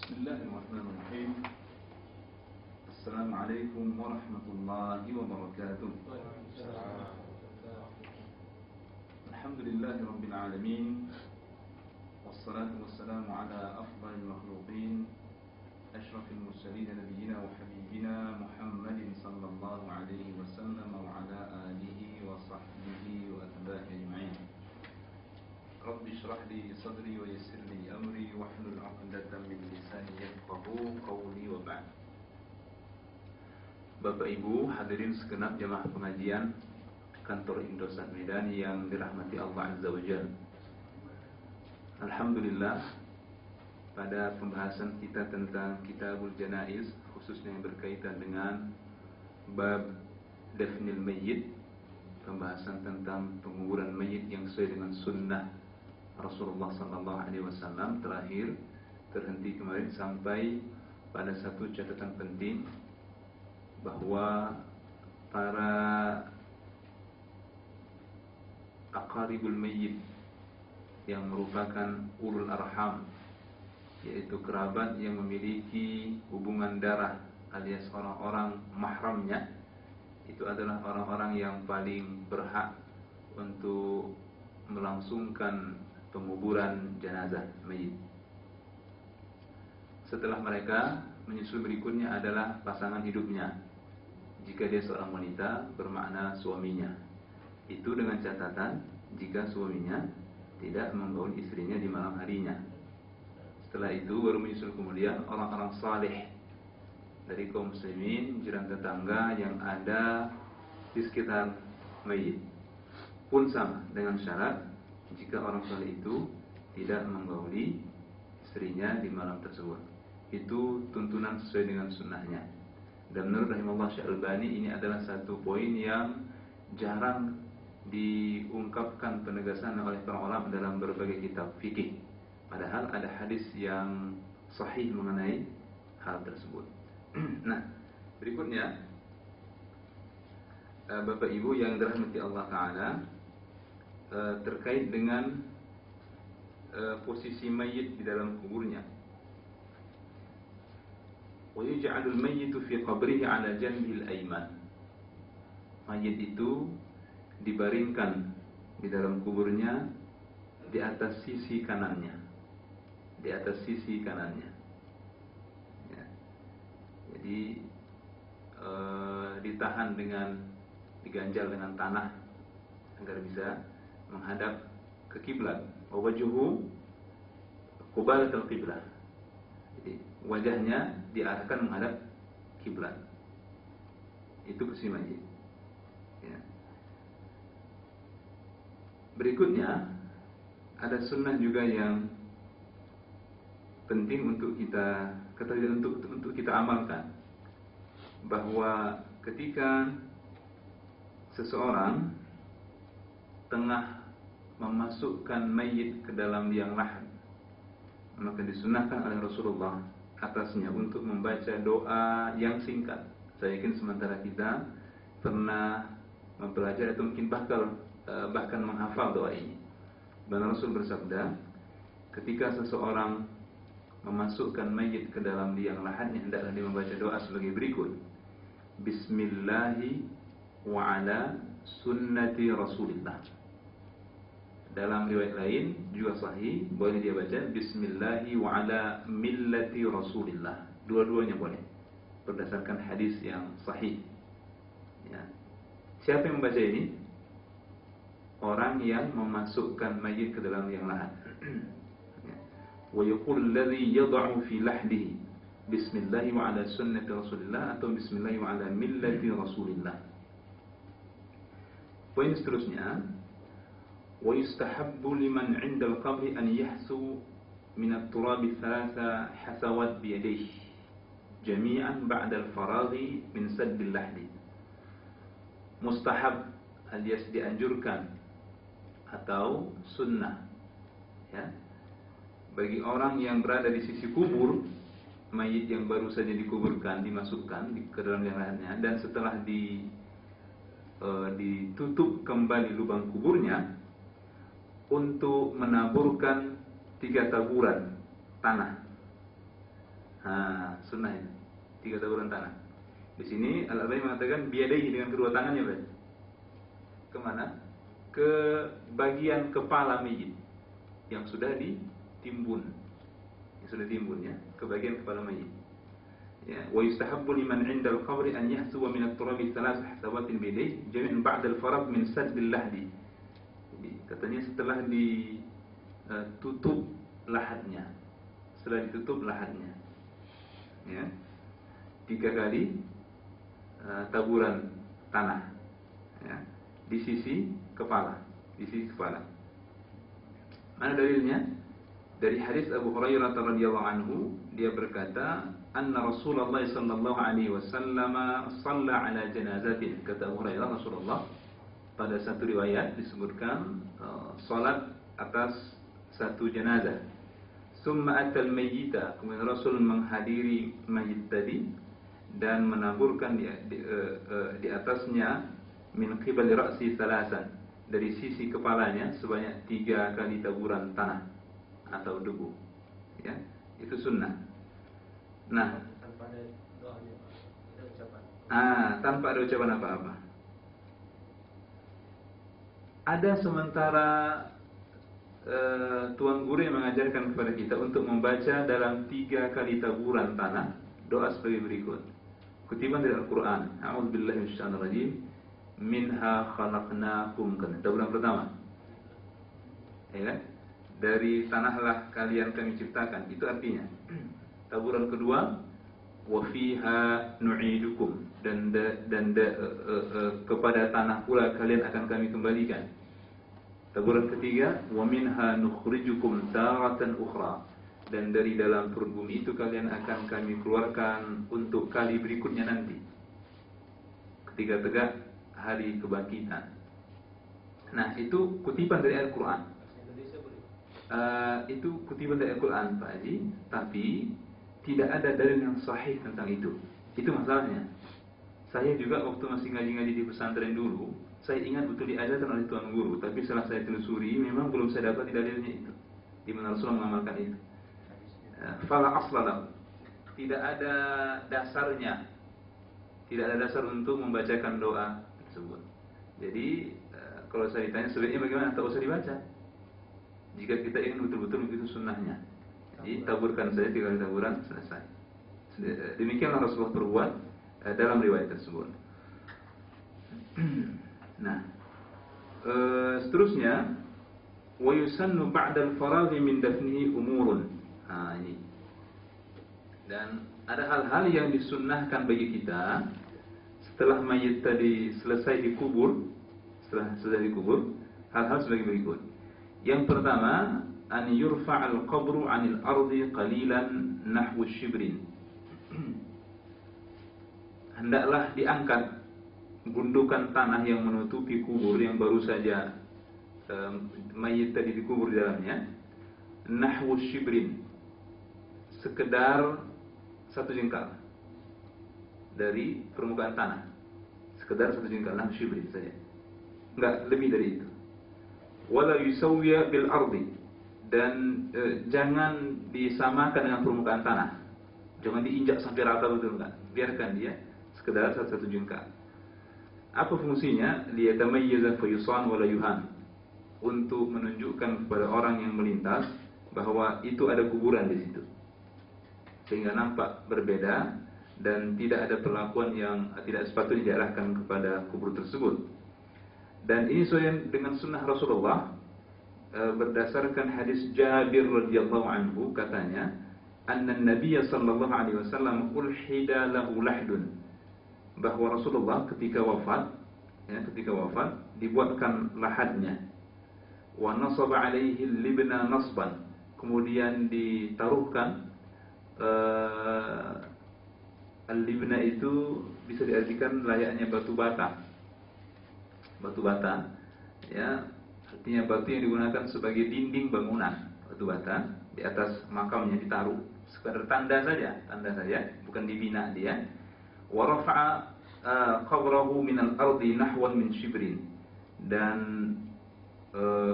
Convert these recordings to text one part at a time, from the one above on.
Bismillahirrahmanirrahim. Assalamualaikum warahmatullahi wabarakatuh. Alhamdulillahi rabbil alamin. Wassalatu wassalamu ala afdalil makhluqin, asyrafil mursalin, nabiyyina wa habibina Muhammadin sallallahu alaihi wasallam wa ala alihi wa sahbihi wa atba'ihi ajma'in. Rabbi shrah li sadri wa yassir li amri wahlul 'uqdatam min lisani yafqahu qawli wa ba'd. Bapak Ibu hadirin segenap jemaah pengajian kantor Indosat Medan yang dirahmati Allah Azza wa Jalla. Alhamdulillah, pada pembahasan kita tentang Kitabul Janaiz, khususnya yang berkaitan dengan bab dafnil mayyit, pembahasan tentang penguburan mayit yang sesuai dengan sunnah Rasulullah SAW, terakhir terhenti kemarin sampai pada satu catatan penting, bahwa para aqaribul mayyit yang merupakan ulul arham, yaitu kerabat yang memiliki hubungan darah alias orang-orang mahramnya, itu adalah orang-orang yang paling berhak untuk melangsungkan penguburan jenazah mayit. Setelah mereka, menyusul berikutnya adalah pasangan hidupnya. Jika dia seorang wanita, bermakna suaminya. Itu dengan catatan jika suaminya tidak menggauli istrinya di malam harinya. Setelah itu baru menyusul kemudian orang-orang saleh dari kaum muslimin, jiran tetangga yang ada di sekitar mayit. Pun sama dengan syarat jika orang saleh itu tidak menggauli istrinya di malam tersebut. Itu tuntunan sesuai dengan sunnahnya. Dan menurut rahimahullah Syekh Albani, ini adalah satu poin yang jarang diungkapkan penegasan oleh para ulama dalam berbagai kitab fikih. Padahal ada hadis yang sahih mengenai hal tersebut. Nah, berikutnya Bapak Ibu yang dirahmati Allah Ta'ala, terkait dengan posisi mayit di dalam kuburnya. Wa yuj'alul mayyitu fi qabrihi 'ala janbil ayman. Mayit itu dibaringkan di dalam kuburnya di atas sisi kanannya. Di atas sisi kanannya. Ya. Jadi ditahan dengan, diganjal dengan tanah agar bisa menghadap ke kiblat. Wa wajhuhu qiblatul qiblah. Jadi wajahnya diarahkan menghadap kiblat. Itu posisi mayit. Ya. Berikutnya ada sunnah juga yang penting untuk kita ketahui, untuk kita amalkan, bahwa ketika seseorang tengah memasukkan mayit ke dalam liang lahat, maka disunahkan oleh Rasulullah atasnya untuk membaca doa yang singkat. Saya yakin sementara kita pernah mempelajari atau mungkin bahkan menghafal doa ini. Dan Rasul bersabda, ketika seseorang memasukkan mayit ke dalam liang lahatnya, hendaklah dia membaca doa sebagai berikut: Bismillahi wa ala sunnati Rasulillah. Dalam riwayat lain juga sahih, boleh dia baca Bismillahi wa ala millati Rasulillah. Dua-duanya boleh, berdasarkan hadis yang sahih. Ya. Siapa yang membaca ini? Orang yang memasukkan mayit ke dalam liang lahat. Wa yaqul alladhi yad'u fi lahdihi Bismillahi wa ala sunnati Rasulillah, atau Bismillahi wa ala millati Rasulillah. Poin seterusnya, wa yustahabbu liman 'inda al-qabri an yahsu min at-turab thalatha hasawat bi yadayhi jami'an ba'da al-faraghi min sadd al-lahdi. Mustahab alias dianjurkan atau sunnah, ya, bagi orang yang berada di sisi kubur mayit yang baru saja dikuburkan, dimasukkan ke dalam liang lahatnya, dan setelah ditutup kembali lubang kuburnya, untuk menaburkan 3 taburan tanah Sunnah itu 3 taburan tanah. Di sini Al-Albani mengatakan biyadaihi, dengan kedua tangannya berarti. Kemana? Ke bagian kepala mayit yang sudah ditimbun, ya, ke bagian kepala mayit. Ya, wa yustahabbu liman 'inda al-qabri an yahsuwa min at-turabi thalath hasawatin biyadaihi jami'an ba'da al-faragh min sadd al-lahdi. Jadi katanya setelah ditutup lahatnya, ya, 3 kali taburan tanah, ya, di sisi kepala. Mana dalilnya? Dari hadis Abu Hurairah radhiyallahu anhu, dia berkata, "Anna Rasulullah sallallahu alaihi wasallam shalla ala janazatin." Kata Abu Hurairah, Rasulullah pada satu riwayat disebutkan salat atas satu jenazah. Summa atal mayyita, kemudian Rasul menghadiri mayit tadi dan menaburkan di atasnya min qibali ra'si salasan, dari sisi kepalanya sebanyak 3 kali taburan tanah atau debu. Ya, itu sunnah. Nah, tanpa ada doanya, ada ucapan. Tanpa ada ucapan apa-apa. Ada sementara Tuan Guru yang mengajarkan kepada kita untuk membaca dalam 3 kali taburan tanah doa sebagai berikut. Kutipan dari Al-Quran, A'udzubillahi minasyaitonir rajim, minha khalaqnakum, kan taburan pertama, ya, dari tanahlah kalian kami ciptakan, itu artinya. Taburan kedua, wa fiha nu'idukum, dan kepada tanah pula kalian akan kami kembalikan. Taburan ketiga, wa minha nukhrijukum taratan ukhra, dan dari dalam perut bumi itu kalian akan kami keluarkan untuk kali berikutnya nanti, ketika tegak hari kebangkitan. Nah, itu kutipan dari Al-Quran. Itu kutipan dari Al-Quran, Pak Haji, tapi tidak ada dalil yang sahih tentang itu. Itu masalahnya. Saya juga waktu masih ngaji-ngaji di pesantren dulu, saya ingat betul diajarkan oleh Tuan Guru, tapi setelah saya telusuri memang belum saya dapat dalilnya itu, di mana Rasulullah mengamalkan itu. Fala aslalah, tidak ada dasarnya, tidak ada dasar untuk membacakan doa tersebut. Jadi kalau saya ditanya sebaiknya bagaimana, tak usah dibaca jika kita ingin betul-betul begitu sunnahnya. Jadi taburkan saja 3 kali taburan, selesai. Demikianlah Rasulullah berbuat dalam riwayat tersebut. Nah, seterusnya, wa yusannu ba'da al-faraghi min dafnihi umurun. Ini. Dan ada hal-hal yang disunnahkan bagi kita setelah mayit tadi selesai dikubur, hal-hal sebagai berikut. Yang pertama, an yurfa'al qabru 'anil ardi qalilan nahwu shibrin. Hendaklah diangkat gundukan tanah yang menutupi kubur yang baru saja mayit tadi dikubur di dalamnya, nahwu shibrin, sekedar 1 jengkal dari permukaan tanah, sekedar 1 jengkal, nahwu shibrin saja, enggak lebih dari itu. Wala yusawwiya bil ardi, dan jangan disamakan dengan permukaan tanah, jangan diinjak sampai rata betul, enggak, biarkan dia sekedar 1 jengkal. Apa fungsinya? Liyatamayyaza fayusan wala yuhan, untuk menunjukkan kepada orang yang melintas bahwa itu ada kuburan di situ, sehingga nampak berbeda dan tidak ada perlakuan yang tidak sepatutnya diarahkan kepada kubur tersebut. Dan ini sesuai dengan sunnah Rasulullah, berdasarkan hadis Jabir radhiyallahu anhu, katanya, anna Nabiy sallallahu alaihi wasallam ulhida lahu lahdun, bahwa Rasulullah ketika wafat dibuatkan lahadnya, wa nasaba alaihi libna nasban, kemudian ditaruhkan al-libna itu bisa diartikan layaknya batu bata, ya, artinya batu yang digunakan sebagai dinding bangunan. Batu bata di atas makamnya ditaruh, sekadar tanda saja, bukan dibina dia. Wa rafa'a qabrahu min al-ardi nahwan min shibrin, dan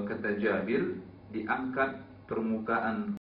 kata Jabir, diangkat permukaan